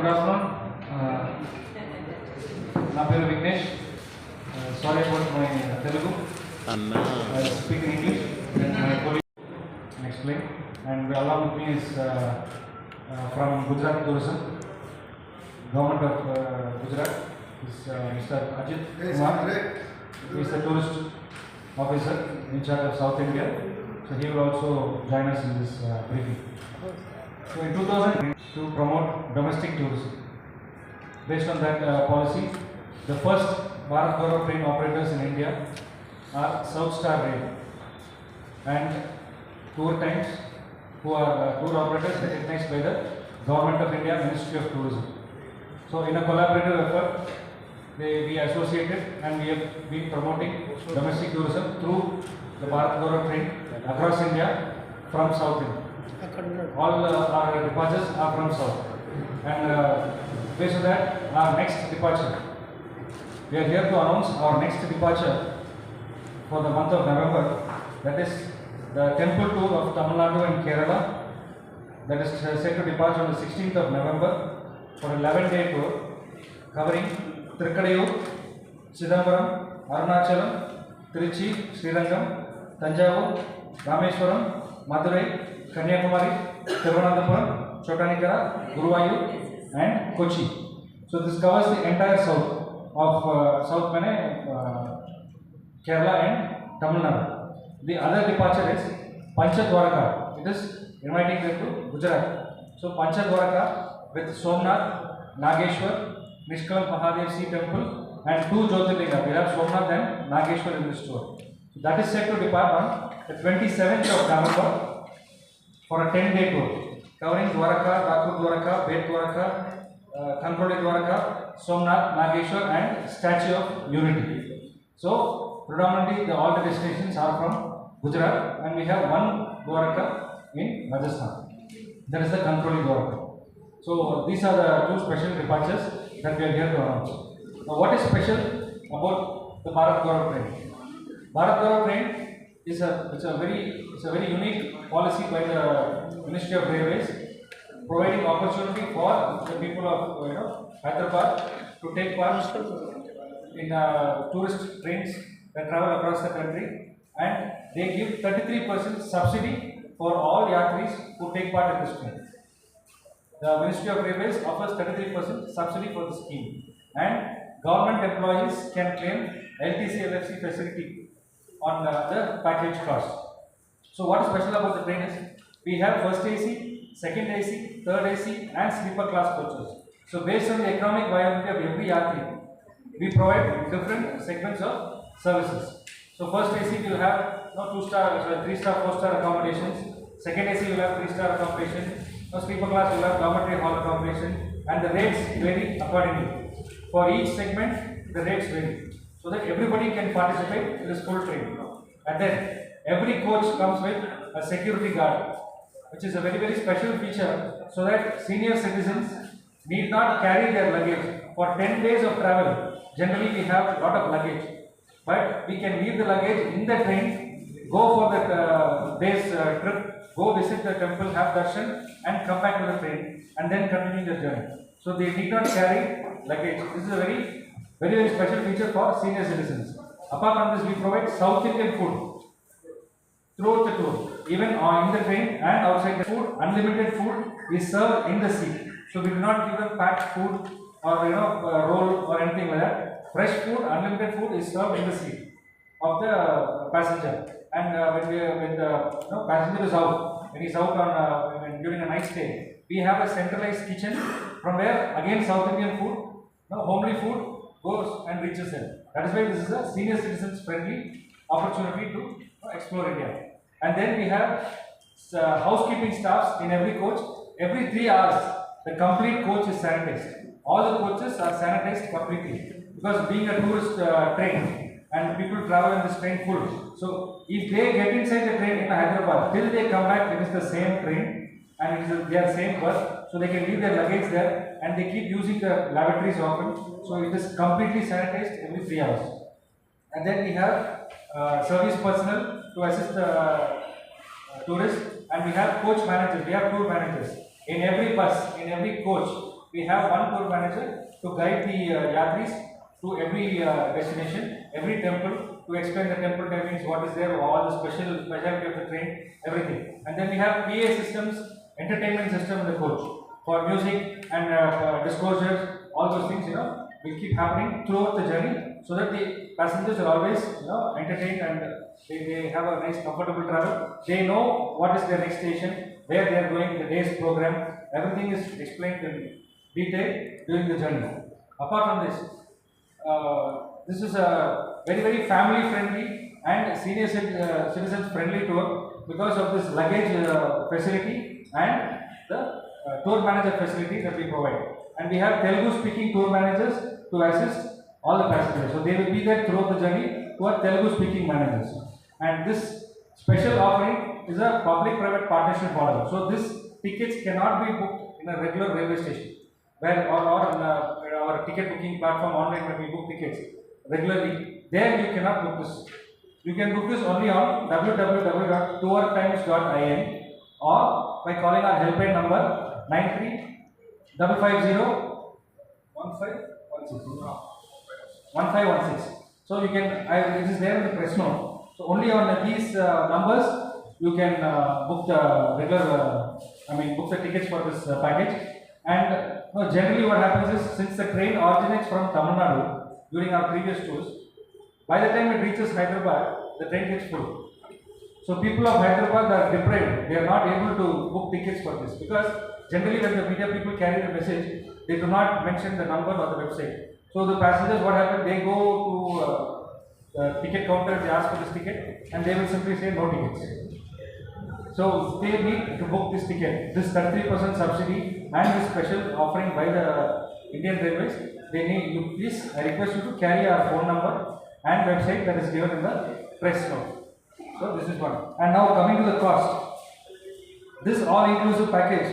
Good afternoon. Na peru Vignesh. Sorry about my Telugu. I speak in English. Then my colleague can explain. And along with me is from Gujarat Tourism, Government of Gujarat. Is Mr. Ajit Kumar. He is the tourist officer in charge of South India. So he will also join us in this briefing. So in 2000, to promote domestic tourism. Based on that policy, the first Bharat Gaurav train operators in India are South Star Rail and Tour Times, who are tour operators recognized by the Government of India Ministry of Tourism. So in a collaborative effort, we associated and we have been promoting domestic tourism through the Bharat Gaurav train across India from South India. All our departures are from South. And based on that, our next departure, we are here to announce our next departure for the month of November. That is the temple tour of Tamilnadu and Kerala. That is set to depart on the 16th of November for an 11-day tour covering Thirukadayur, Chidambaram, Arunachalam, Trichy, Srirangam, Tanjavur, Rameswaram, Madurai, Kanyakumari, Thiruvananthapuram, Chottanikara, Guruvayur and Kochi. So this covers the entire south of South Kerala and Tamil Nadu. The other departure is Pancha Dwaraka. It is inviting them to Gujarat. So Pancha Dwaraka with Somnath, Nageshwar, Nishkalam Mahadev Sea Temple and 2 Jyotirlinga. We have Somnath and Nageshwar in this tour. That is set to depart on the 27th of November for a 10-day tour covering Dwaraka, Thakur Dwaraka, Bet Dwaraka, Kankroli Dwaraka, Somnath, Nageshwar and Statue of Unity. So predominantly all the destinations are from Gujarat and we have one Dwaraka in Rajasthan. That is the Kankroli Dwaraka. So these are the 2 special departures that we are here to announce. Now what is special about the Bharat Gaurav train? Bharat Gaurav train is a very unique policy by the Ministry of Railways, providing opportunity for the people of Hyderabad to take part in tourist trains that travel across the country, and they give 33% subsidy for all yatris who take part in this train. The Ministry of Railways offers 33% subsidy for the scheme, and government employees can claim LTC LFC facility on the package cost. So what is special about the train is we have first AC, second AC, third AC and sleeper class coaches. So based on the economic viability of every yatri, we provide different segments of services. So first AC will have 2-star, 3-star, 4-star accommodations. Second AC will have 3-star accommodation. Sleeper class will have dormitory hall accommodation, and the rates vary accordingly. For each segment, the rates vary, so that everybody can participate in this full train. And then every coach comes with a security guard, which is a very special feature, so that senior citizens need not carry their luggage. For 10 days of travel, generally we have a lot of luggage, but we can leave the luggage in the train, go for the day's trip, go visit the temple, have darshan and come back to the train and then continue the journey. So they need not carry luggage. This is a very special feature for senior citizens. Apart from this, we provide South Indian food throughout the tour. Even in the train and outside the food, unlimited food is served in the seat. So we do not give them packed food or roll or anything like that. Fresh food, unlimited food is served in the seat of the passenger. And when the passenger is out, when he is out on during a night stay, we have a centralized kitchen from where again South Indian food, homely food goes and reaches them. That is why this is a senior citizens friendly opportunity to explore India. And then we have housekeeping staffs in every coach. Every 3 hours, the complete coach is sanitized. All the coaches are sanitized completely, because being a tourist train and people travel in this train full. So if they get inside the train in Hyderabad, till they come back, it is the same train and it is their same bus. So they can leave their luggage there and they keep using the lavatories often. So it is completely sanitized every 3 hours. And then we have service personnel to assist the tourists, and we have coach managers, we have tour managers. In every bus, in every coach, we have one tour manager to guide the yatris to every destination, every temple, to explain the temple timings, what is there, all the specialty of the train, everything. And then we have PA systems, entertainment system in the coach for music and disclosures, all those things, will keep happening throughout the journey, so that the passengers are always, entertained, and they have a nice comfortable travel. They know what is their next station, where they are going, the day's program, everything is explained in detail during the journey. Apart from this, this is a very family friendly and senior citizens friendly tour, because of this luggage facility and the tour manager facility that we provide. And we have Telugu speaking tour managers to assist all the passengers. So they will be there throughout the journey who are Telugu speaking managers. And this special offering is a public-private partnership model. So this tickets cannot be booked in a regular railway station, where or in our ticket booking platform online when we book tickets regularly. There you cannot book this. You can book this only on www.tourtimes.in or by calling our helpline number 93-550-1516. So you can, it is there in the press note. So only on these numbers you can book the book the tickets for this package. And generally what happens is, since the train originates from Tamil Nadu during our previous tours, by the time it reaches Hyderabad, the train gets full. So people of Hyderabad are deprived. They are not able to book tickets for this, because generally when the media people carry the message, they do not mention the number or the website. So the passengers, what happens, they go to the ticket counter, they ask for this ticket, and they will simply say no tickets. So they need to book this ticket. This 33% subsidy and this special offering by the Indian Railways, they need you, please, I request you to carry our phone number and website that is given in the press note. So this is one. And now coming to the cost. This all-inclusive package,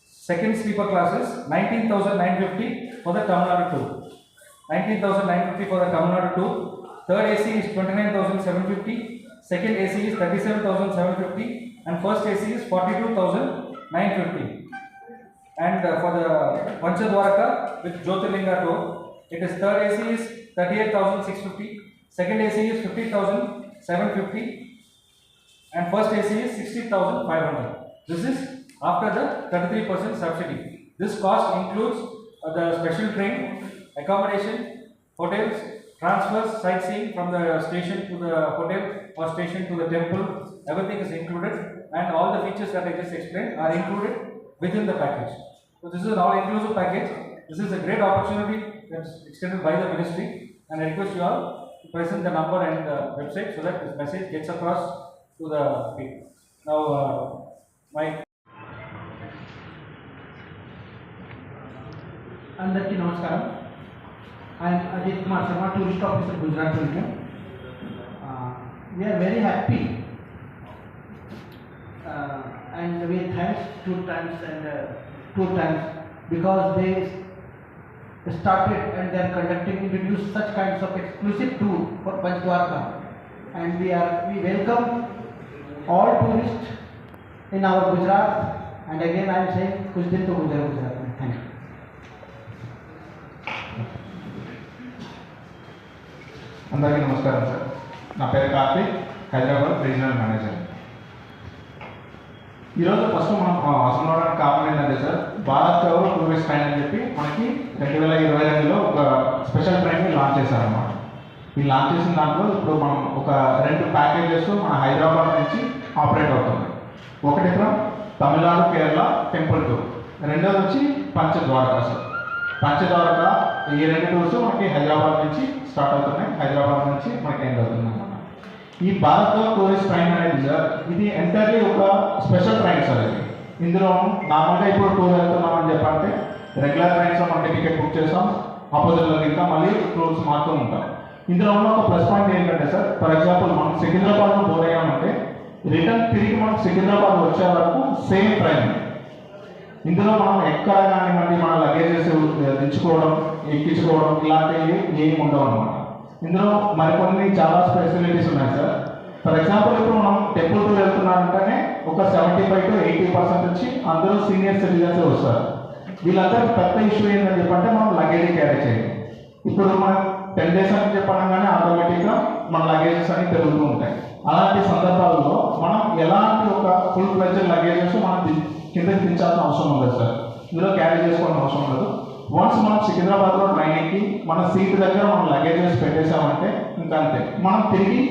second sleeper classes, 19,950 for the Tamil Nadu tour. 19,950 for the Tamil Nadu tour. Third AC is 29,750. Second AC is 37,750. And first AC is 42,950. And for the Pancha Dwaraka with Jyotirlinga tour, it is third AC is 38,650. Second AC is 50,750. And first AC is 60,500. This is after the 33% subsidy. This cost includes the special train, accommodation, hotels, transfers, sightseeing from the station to the hotel or station to the temple. Everything is included, and all the features that I just explained are included within the package. So this is an all-inclusive package. This is a great opportunity that's extended by the ministry, and I request you all to present the number and the website so that this message gets across to the people. Now, అందరికీ నమస్కారం. I'm Ajit Kumar Sharma, tourist officer, Gujarat region. We are very happy and we thanks Tour Times and Tour Times, because they started and they are conducting, introduce such kinds of exclusive tour for Pancha Dwaraka, and we welcome all tourists in our Gujarat. And again I am saying kuch din to Gujarat. Thank you. అందరికీ నమస్కారం sir. నా పేరు Karthik, Hyderabad regional manager. ఈరోజు first మనం అసలు అవడానికి కారణం ఏంటంటే sir, Bharat Gaurav tourist train అని చెప్పి మనకి 2022లో ఒక స్పెషల్ ట్రైన్ని లాంచ్ చేశారన్నమాట. ఈ లాంచ్ చేసిన దాంట్లో ఇప్పుడు మనం ఒక 2 ప్యాకేజెస్ మన హైదరాబాద్ నుంచి ఆపరేట్ అవుతుంది. ఒకటి from Tamil Nadu Kerala temple tour, రెండోది వచ్చి పంచ ద్వారకా సార్. పంచ ద్వారకా ఈ 2 టూర్స్ మనకి హైదరాబాద్ నుంచి స్టార్ట్ అవుతున్నాయి, హైదరాబాద్ నుంచి మనకి ఎండ్ అవుతుంది అన్నమాట. ఈ భారత్ టూరిస్ట్ ట్రైన్ అనేది సార్, ఇది ఎంటైర్లీ ఒక స్పెషల్ ట్రైన్ సార్. ఇది ఇందులో నార్మల్గా ఇప్పుడు టూర్ వెళ్తున్నామని చెప్పంటే రెగ్యులర్ ట్రైన్స్లో మనకి టికెట్ బుక్ చేస్తాం, ఆపోజిట్లో ఇంకా మళ్ళీ టూర్స్ మారుతూ ఉంటాం. ఇందులో ఉన్న ఒక ప్లస్ పాయింట్ ఏంటంటే సార్, ఫర్ ఎగ్జాంపుల్ మనం సికింద్రాబాద్లో బోర్ అయ్యామంటే రిటర్న్ తిరిగి మనం సికింద్రాబాద్ వచ్చే వరకు సేమ్ ట్రైన్. ఇందులో మనం ఎక్కడ కానివ్వండి మన లగేజెస్ దించుకోవడం, ఎక్కించుకోవడం ఇలాంటివి ఏమి ఉండవు అనమాట. ఇందులో మరికొన్ని చాలా ఫెసిలిటీస్ ఉన్నాయి సార్. ఫర్ ఎగ్జాంపుల్ ఇప్పుడు మనం టెంపుల్ టూర్ వెళ్తున్నామంటేనే ఒక 75 to 80% నుంచి అందరూ సీనియర్ సిటిజన్స్ వస్తారు. వీళ్ళందరూ పెద్ద ఇష్యూ ఏంటని చెప్పంటే మనం లగేజ్ క్యారీ చేయాలి. ఇప్పుడు మనం 10 days అని చెప్పడంగానే ఆటోమేటిక్గా మన లగేజెస్ అన్ని పెరుగుతూ ఉంటాయి. అలాంటి సందర్భాల్లో మనం ఎలాంటి ఒక ఫుల్ ఫ్లెడ్జెడ్ లగేజెస్ మనం కిందకి దించాల్సిన అవసరం ఉండదు సార్. ఇందులో క్యారీ చేసుకోవాల్సిన అవసరం ఉండదు. వన్స్ మనం సికింద్రాబాద్లో ట్రైన్ ఎక్కి మన సీట్ దగ్గర మనం లగేజెస్ పెట్టేసామంటే ఇంకా అంతే. మనం తిరిగి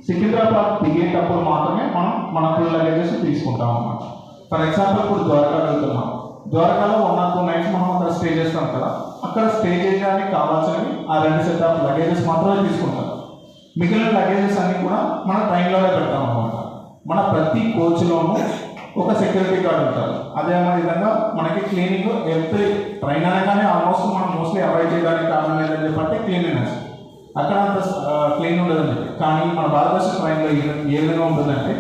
సికింద్రాబాద్ దిగేటప్పుడు మాత్రమే మనం మన ఫుల్ లగేజెస్ తీసుకుంటాం అన్నమాట. ఫర్ ఎగ్జాంపుల్ ఇప్పుడు ద్వారకా వెళ్తున్నాం. ద్వారకాలో 1 or 2 nights మనం అక్కడ స్టే చేస్తాం కదా. అక్కడ స్టే చేయడానికి కావాల్సినవి ఆ 2 set of లగేజెస్ మాత్రమే తీసుకుంటాం. మిగిలిన లగేజెస్ అన్ని కూడా మన ట్రైన్లోనే పెడతాం అన్నమాట. మన ప్రతి కోచ్లోనూ ఒక సెక్యూరిటీ గార్డ్ ఉంటారు. అదే విధంగా మనకి క్లీనింగ్ ఎవ్రీ ట్రైన్ అనగానే ఆల్మోస్ట్ మనం మోస్ట్లీ అవాయిడ్ చేయడానికి కారణం ఏంటంటే చెప్పంటే క్లీనినెస్. అక్కడ అంత క్లీన్ ఉండదని చెప్పి. కానీ మన భారతదేశ ట్రైన్లో ఏ విధంగా ఉంటుందంటే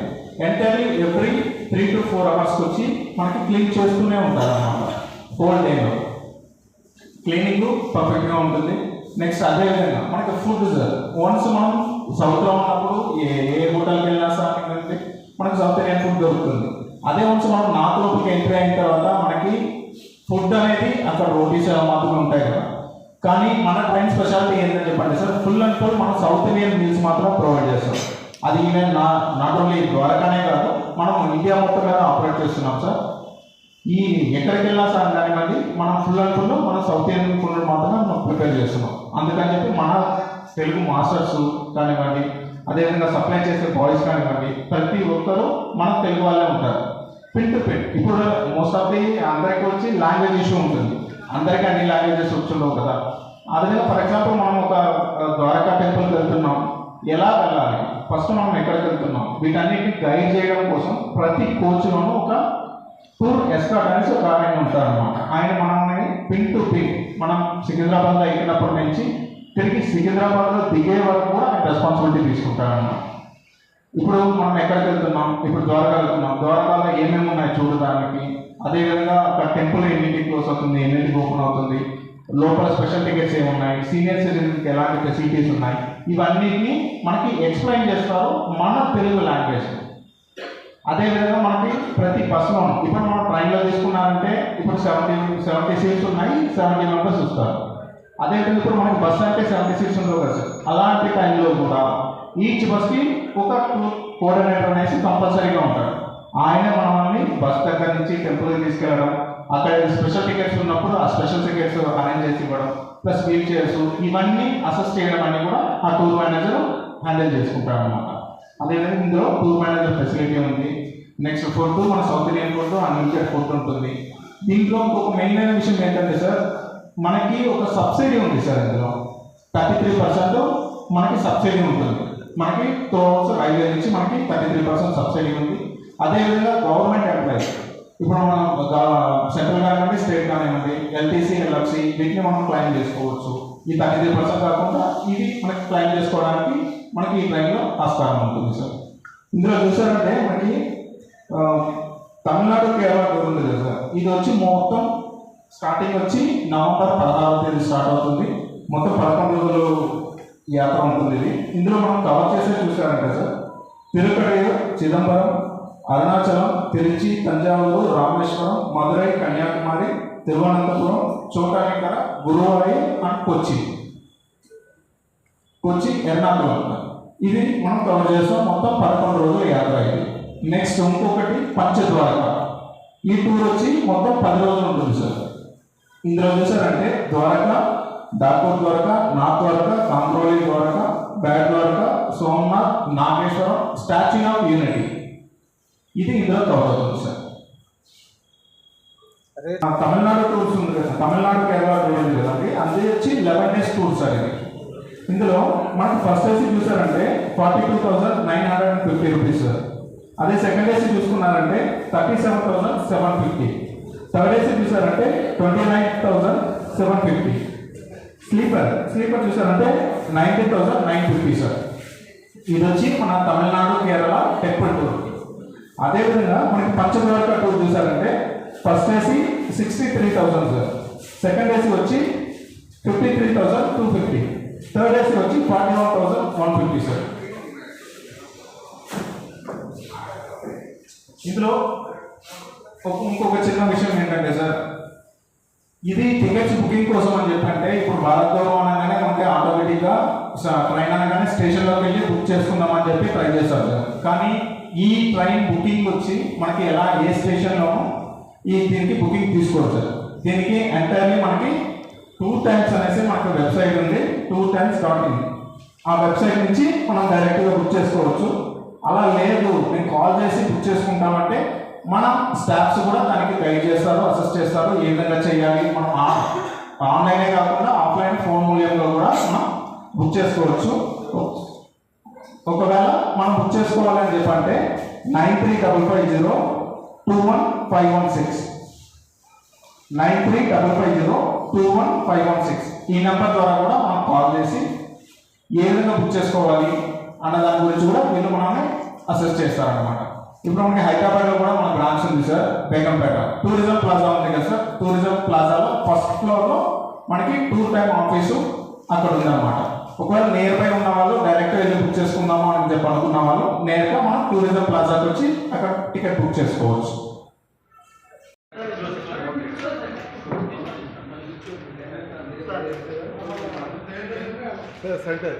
ఎంటైర్లీ ఎవ్రీ 3 to 4 hours వచ్చి మనకి క్లీన్ చేస్తూనే ఉంటారు అన్నమాట. హోల్ డేలో క్లీనింగ్ పర్ఫెక్ట్గా ఉంటుంది. నెక్స్ట్ అదేవిధంగా మనకి ఫుడ్ సార్, వన్స్ మనం సౌత్లో ఉన్నప్పుడు ఏ హోటల్కి వెళ్ళినా సార్ మనకి సౌత్ ఇండియన్ ఫుడ్ దొరుకుతుంది. అదే వన్స్ మనం నార్త్లోకి ఎంట్రీ అయిన తర్వాత మనకి ఫుడ్ అనేది అక్కడ రోటీస్ మాత్రమే ఉంటాయి కదా. కానీ మన ట్రైన్ స్పెషాలిటీ ఏంటంటే చెప్పండి సార్, ఫుల్ అండ్ ఫుల్ మనం సౌత్ ఇండియన్ మీల్స్ మాత్రం ప్రొవైడ్ చేస్తాం. అది ఈవెన్ నాట్ ఓన్లీ ద్వారకానే కాదు, మనం ఇండియా మొత్తం మీద ఆపరేట్ చేస్తున్నాం సార్. ఈ ఎక్కడికి వెళ్ళినా సార్ కానివ్వండి, మనం ఫుల్ అండ్ ఫుల్ మన సౌత్ ఇండియన్ ఫుడ్ మాత్రమే మనం ప్రిపేర్ చేస్తున్నాం. అందుకని చెప్పి మన తెలుగు మాస్టర్స్ కానివ్వండి, అదేవిధంగా సప్లై చేసే బాయ్స్ కానివ్వండి, ప్రతి ఒక్కరూ మన తెలుగు వాళ్ళే ఉంటారు. Pin to pin. ఇప్పుడు మోస్ట్ ఆఫ్ ది అందరికీ వచ్చి లాంగ్వేజ్ ఇష్యూ ఉంటుంది. అందరికీ అన్ని లాంగ్వేజెస్ వచ్చుండవు కదా. అదేవిధంగా ఫర్ ఎగ్జాంపుల్ మనం ఒక ద్వారకా టెంపుల్కి వెళ్తున్నాం, ఎలా వెళ్ళాలి, ఫస్ట్ మనం ఎక్కడికి వెళ్తున్నాం, వీటన్నిటిని గైడ్ చేయడం కోసం ప్రతి కోచ్లోనూ ఒక టూర్ ఎస్కార్ట్ అనేసి ఒక ఆయన ఉంటారనమాట. ఆయన మనల్ని పిన్ టు పిన్ మనం సికింద్రాబాద్లో ఎక్కినప్పటి నుంచి తిరిగి సికింద్రాబాద్లో దిగే వరకు కూడా ఆయన రెస్పాన్సిబిలిటీ తీసుకుంటారన్నమాట. ఇప్పుడు మనం ఎక్కడికి వెళ్తున్నాం, ఇప్పుడు ద్వారకా వెళ్తున్నాం, ద్వారకాలో ఏమేమి ఉన్నాయి చూడడానికి, అదేవిధంగా అక్కడ టెంపుల్ ఎన్నింటికి క్లోజ్ అవుతుంది, ఎన్నింటికి ఓపెన్ అవుతుంది, లోపల స్పెషల్ టికెట్స్ ఏమున్నాయి, సీనియర్ సిటిజన్స్కి ఎలాంటి ఫెసిలిటీస్ ఉన్నాయి, ఇవన్నిటిని మనకి ఎక్స్ప్లెయిన్ చేస్తారు మన తెలుగు లాంగ్వేజ్. అదేవిధంగా మనకి ప్రతి బస్సులో ఇప్పుడు మనం ట్రైన్లో తీసుకున్నారంటే ఇప్పుడు 70 సీట్స్ ఉన్నాయి, 70 members వస్తారు. అదేవిధంగా ఇప్పుడు మనకి బస్సు అంటే 70 సీట్స్ ఉండవు కదా సార్. అలాంటి టైంలో కూడా ఈచ్ బస్కి ఒక కోఆర్డినేటర్ అనేసి కంపల్సరీగా ఉంటాడు. ఆయన మనల్ని బస్ దగ్గర నుంచి టెంపుల్కి తీసుకెళ్ళడం, అక్కడ స్పెషల్ టికెట్స్ ఉన్నప్పుడు ఆ స్పెషల్ టికెట్స్ అరేంజ్ చేసి ఇవ్వడం, ప్లస్ వీల్ చైర్స్, ఇవన్నీ అసెస్ చేయడం అన్ని కూడా ఆ టూర్ మేనేజర్ హ్యాండిల్ చేసుకుంటాడు అనమాట. అదేవిధంగా ఇందులో టూర్ మేనేజర్ ఫెసిలిటీ ఉంది. నెక్స్ట్ ఫుడ్, మన south Indian food, unlimited food ఉంటుంది. దీంట్లో ఇంకొక మెయిన్ అయిన విషయం ఏంటంటే సార్, మనకి ఒక సబ్సిడీ ఉంది సార్. ఇందులో 33% మనకి సబ్సిడీ ఉంటుంది. మనకి త్రూఅవుట్ రైల్వే నుంచి మనకి 33% సబ్సిడీ ఉంది. అదేవిధంగా గవర్నమెంట్ ఎంప్లాయీస్, ఇప్పుడు మనం సెంట్రల్ కానివ్వండి, స్టేట్ కానివ్వండి, ఎల్టీసీ, ఎల్ఎఫ్సి, వీటిని మనం క్లెయిమ్ చేసుకోవచ్చు. ఈ 33% కాకుండా ఇది మనకి క్లెయిమ్ చేసుకోవడానికి మనకి ఈ ట్రైన్లో ఆస్కారం ఉంటుంది సార్. ఇందులో చూసారంటే మనకి తమిళనాడు కేరళ టూర్ ఉంది కదా సార్. ఇది వచ్చి మొత్తం స్టార్టింగ్ వచ్చి November 16వ తేదీ స్టార్ట్ అవుతుంది. మొత్తం 11 రోజులు యాత్ర ఉంటుంది ఇది. ఇందులో మనం కవర్ చేసే చూసారంటే సార్, తిరుపతి, చిదంబరం, అరుణాచలం, తిరుచి, తంజావూరు, రామేశ్వరం, మదురై, కన్యాకుమారి, తిరువనంతపురం, చోటానికర, గురువారి అండ్ కొచ్చి, ఎర్నాకుళం. ఇది మనం కవర్ చేస్తాం. మొత్తం 11 రోజుల యాత్ర ఇది. నెక్స్ట్ ఇంకొకటి పంచ ద్వారక. ఈ టూర్ వచ్చి మొత్తం 10 రోజులు ఉంటుంది సార్. ఇందులో చూసారంటే Dwarka, Dakor Dwarka, Nath Dwarka, Kankroli Dwarka, Bet Dwarka, Somnath, Nageshwaram, statue of unity, ఇది ఇందులో కవర్ అవుతుంది సార్. తమిళనాడు టూర్స్ ఉంది కదా, తమిళనాడు కేరళ టూర్ ఉంది కదండి, అది వచ్చి 11 days టూర్ సార్ ఇది. ఇందులో మనకి ఫస్ట్ ఏసీ చూసారంటే 42,950 రూపీస్ సార్. అదే సెకండ్ ఏసీ చూసుకున్నారంటే 37,750. థర్డ్ ఏసీ చూసారంటే 29,750. స్లీపర్ చూసారంటే 19,950 సార్. ఇది వచ్చి మన తమిళనాడు కేరళ టెంపుల్ టూర్. అదేవిధంగా మనకి పంచద్వారక టూర్ చూసారంటే first AC 63,000 sir. Second AC వచ్చి 53,250. థర్డ్ ఏసీ వచ్చి 41,150 సార్. ఇందులో ఇంకొక చిన్న విషయం ఏంటంటే సార్, ఇది టికెట్స్ బుకింగ్ కోసం అని చెప్పంటే ఇప్పుడు భారత్ గౌరవ్ అనగానే మనకి ఆటోమేటిక్గా ట్రైన్ అనగానే స్టేషన్లోకి వెళ్ళి బుక్ చేసుకుందామని చెప్పి ట్రై చేస్తారు సార్. కానీ ఈ ట్రైన్ బుకింగ్ వచ్చి మనకి ఎలా ఏ స్టేషన్లోనూ దీనికి బుకింగ్ తీసుకోవచ్చు సార్. దీనికి ఎంటైర్లీ మనకి టూర్ టైమ్స్ అనేసి మనకి వెబ్సైట్ ఉంది, tourtimes.in. ఆ వెబ్సైట్ నుంచి మనం డైరెక్ట్గా బుక్ చేసుకోవచ్చు. అలా లేదు నేను కాల్ చేసి బుక్ చేసుకుంటామంటే మన స్టాఫ్స్ కూడా దానికి గైడ్ చేస్తారు, అసిస్ట్ చేస్తారు, ఏ విధంగా చేయాలి. మనం ఆన్లైనే కాకుండా ఆఫ్లైన్ ఫోన్ మూల్యంలో కూడా మనం బుక్ చేసుకోవచ్చు. ఒకవేళ మనం బుక్ చేసుకోవాలని చెప్పంటే 9355021516 9355021516 ఈ నెంబర్ ద్వారా కూడా మనం కాల్ చేసి ఏ విధంగా బుక్ చేసుకోవాలి అన్న దాని గురించి కూడా వీళ్ళు మనల్ని అసెస్ చేస్తారనమాట. ఇప్పుడు మనకి హైదరాబాద్లో కూడా మన బ్రాంచ్ ఉంది సార్, బేగంపేట టూరిజం ప్లాజా ఉంది కదా సార్. టూరిజం ప్లాజాలో ఫస్ట్ ఫ్లోర్లో మనకి టూర్ టైమ్ ఆఫీసు అక్కడ ఉందన్నమాట. ఒకవేళ నియర్ బై ఉన్న వాళ్ళు డైరెక్ట్గా వెళ్ళి బుక్ చేసుకుందాము అని చెప్పి అనుకున్న వాళ్ళు నేరుగా మనం టూరిజం ప్లాజాకి వచ్చి అక్కడ టికెట్ బుక్ చేసుకోవచ్చు. సెంటర్